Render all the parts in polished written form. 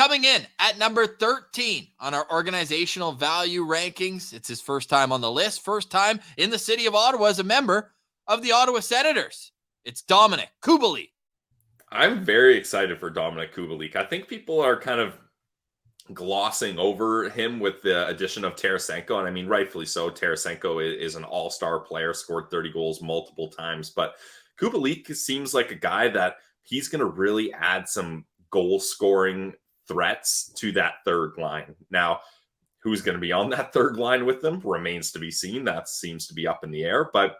coming in at number 13 on our organizational value rankings. It's his first time on the list, first time in the city of Ottawa as a member of the Ottawa Senators. It's Dominik Kubalik. I'm very excited for Dominik Kubalik. I think people are kind of glossing over him with the addition of Tarasenko, and I mean, rightfully so. Tarasenko is an all-star player, scored 30 goals multiple times, but Kubalik seems like a guy that he's going to really add some goal-scoring threats to that third line. Now, who's going to be on that third line with them remains to be seen. That seems to be up in the air, but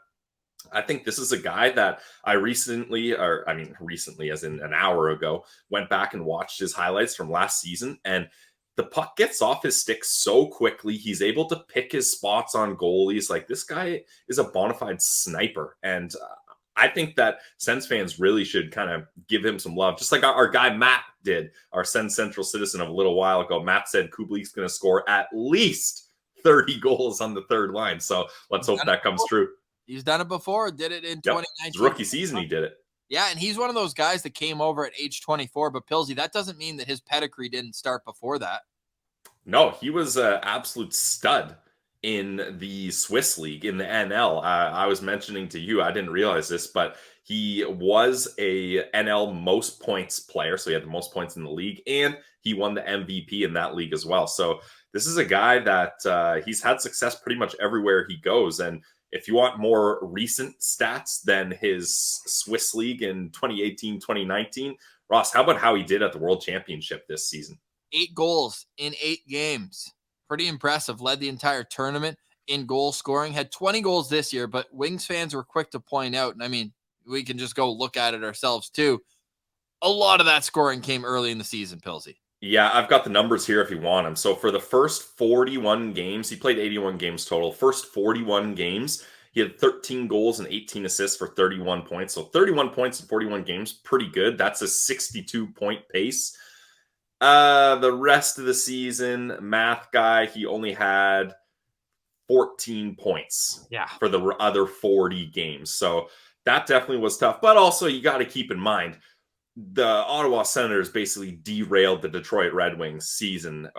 I think this is a guy that I recently as in an hour ago, went back and watched his highlights from last season, and the puck gets off his stick so quickly. He's able to pick his spots on goalies. Like, this guy is a bona fide sniper, and I think that Sens fans really should kind of give him some love, just like our guy Matt did, our Sens Central citizen of a little while ago. Matt said Kubalik's going to score at least 30 goals on the third line, so let's hope that comes true. He's done it before, did it in 2019. His rookie season he did it. Yeah, and he's one of those guys that came over at age 24, but Pilsy, that doesn't mean that his pedigree didn't start before that. No, he was an absolute stud in the Swiss League, in the NL. I was mentioning to you, I didn't realize this, but he was a NL most points player, so he had the most points in the league, and he won the MVP in that league as well. So this is a guy that he's had success pretty much everywhere he goes, and if you want more recent stats than his Swiss League in 2018-2019, Ross, how about how he did at the World Championship this season? 8 goals in 8 games. Pretty impressive. Led the entire tournament in goal scoring. Had 20 goals this year, but Wings fans were quick to point out, and I mean, we can just go look at it ourselves too. A lot of that scoring came early in the season, Pilsy. Yeah, I've got the numbers here if you want them. So for the first 41 games, he played 81 games total. First 41 games, he had 13 goals and 18 assists for 31 points. So 31 points in 41 games, pretty good. That's a 62-point pace. The rest of the season, math guy, he only had 14 points for the other 40 games. So that definitely was tough. But also, you got to keep in mind, the Ottawa Senators basically derailed the Detroit Red Wings season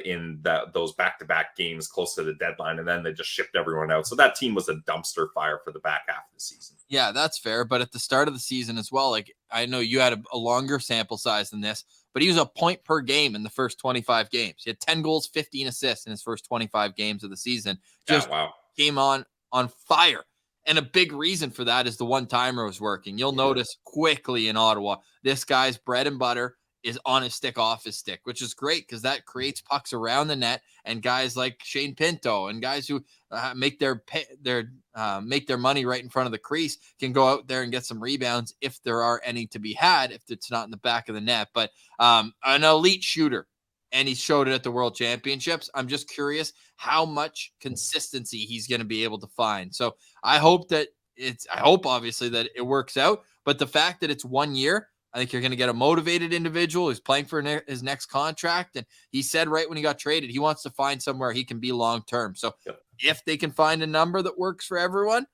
in those back-to-back games close to the deadline, and then they just shipped everyone out. So that team was a dumpster fire for the back half of the season. Yeah, that's fair. But at the start of the season as well, like, I know you had a longer sample size than this, but he was a point per game in the first 25 games. He had 10 goals, 15 assists in his first 25 games of the season. Just came on fire. And a big reason for that is the one-timer was working. You'll notice quickly in Ottawa, this guy's bread and butter is on his stick, off his stick, which is great because that creates pucks around the net. And guys like Shane Pinto and guys who make their money right in front of the crease can go out there and get some rebounds if there are any to be had, if it's not in the back of the net. But an elite shooter, and he showed it at the World Championships. I'm just curious how much consistency he's going to be able to find. So I hope obviously that it works out, but the fact that it's 1 year, I think you're going to get a motivated individual who's playing for his next contract. And he said right when he got traded, he wants to find somewhere he can be long-term. So if they can find a number that works for everyone,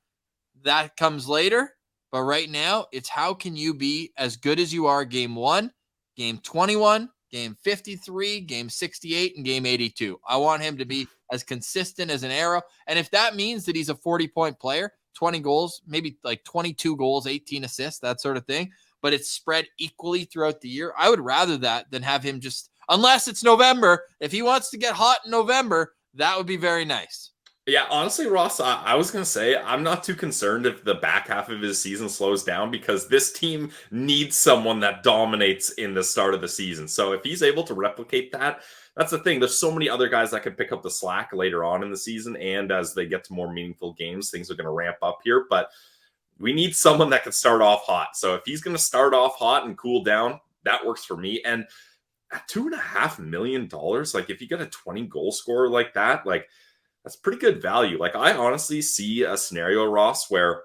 that comes later. But right now, it's how can you be as good as you are game 1, game 21, game 53, game 68, and game 82. I want him to be as consistent as an arrow. And if that means that he's a 40-point player, 20 goals, maybe like 22 goals, 18 assists, that sort of thing, but it's spread equally throughout the year, I would rather that than have him just, unless it's November, if he wants to get hot in November, that would be very nice. Yeah, honestly, Ross, I was going to say I'm not too concerned if the back half of his season slows down because this team needs someone that dominates in the start of the season. So if he's able to replicate that, that's the thing. There's so many other guys that can pick up the slack later on in the season, and as they get to more meaningful games, things are going to ramp up here. But we need someone that can start off hot. So if he's going to start off hot and cool down, that works for me. And at $2.5 million, like if you get a 20-goal scorer like that, like that's pretty good value. Like I honestly see a scenario, Ross, where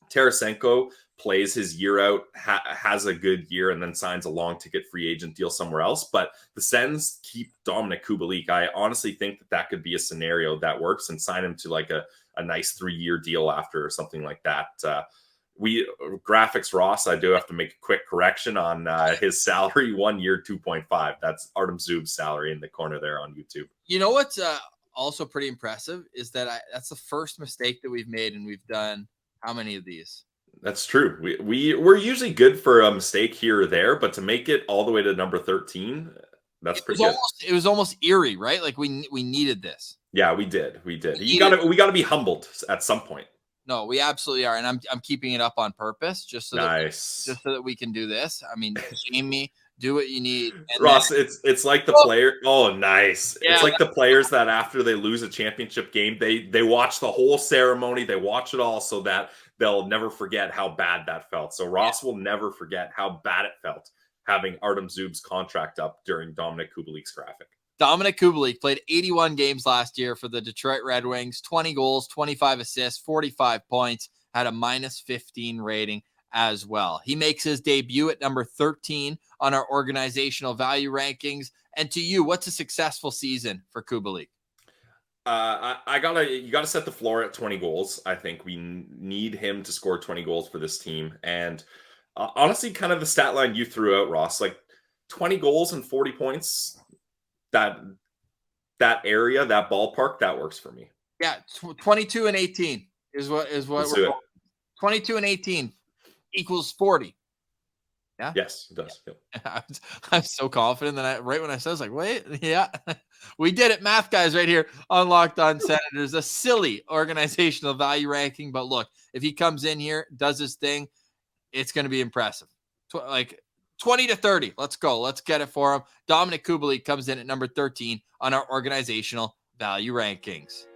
Tarasenko plays his year out, has a good year, and then signs a long ticket free agent deal somewhere else. But the Sens keep Dominik Kubalik. I honestly think that could be a scenario that works and sign him to like a nice 3-year deal after or something like that. Graphics Ross, I do have to make a quick correction on his salary. 1 year, 2.5. That's Artem Zub's salary in the corner there on YouTube. You know what's also pretty impressive is that that's the first mistake that we've made, and we've done how many of these? That's true. We're usually good for a mistake here or there, but to make it all the way to number 13, that's pretty good. It was almost eerie, right? Like we needed this. Yeah, we did. We got to be humbled at some point. No, we absolutely are, and I'm keeping it up on purpose just so that we can do this. I mean, shame me, do what you need. And Ross, it's like the player. Oh, nice. Yeah. It's like the players that after they lose a championship game, they watch the whole ceremony, they watch it all so that they'll never forget how bad that felt. So Ross will never forget how bad it felt having Artem Zub's contract up during Dominik Kubalik's graphic. Dominik Kubalik played 81 games last year for the Detroit Red Wings, 20 goals, 25 assists, 45 points, had a -15 rating as well. He makes his debut at number 13 on our organizational value rankings. And to you, what's a successful season for Kubalik? You gotta set the floor at 20 goals. I think we need him to score 20 goals for this team. And honestly, kind of the stat line you threw out, Ross, like 20 goals and 40 points, that area, that ballpark, that works for me. Yeah, 22 and 18 is what Let's do it. 22 and 18 equals 40. Yeah. Yes, it does. Yep. I'm so confident that right when I said, I was like, wait, yeah, we did it. Math guys right here on Locked On Senators, a silly organizational value ranking. But look, if he comes in here, does his thing, it's going to be impressive. Like 20 to 30. Let's go. Let's get it for him. Dominik Kubalik comes in at number 13 on our organizational value rankings.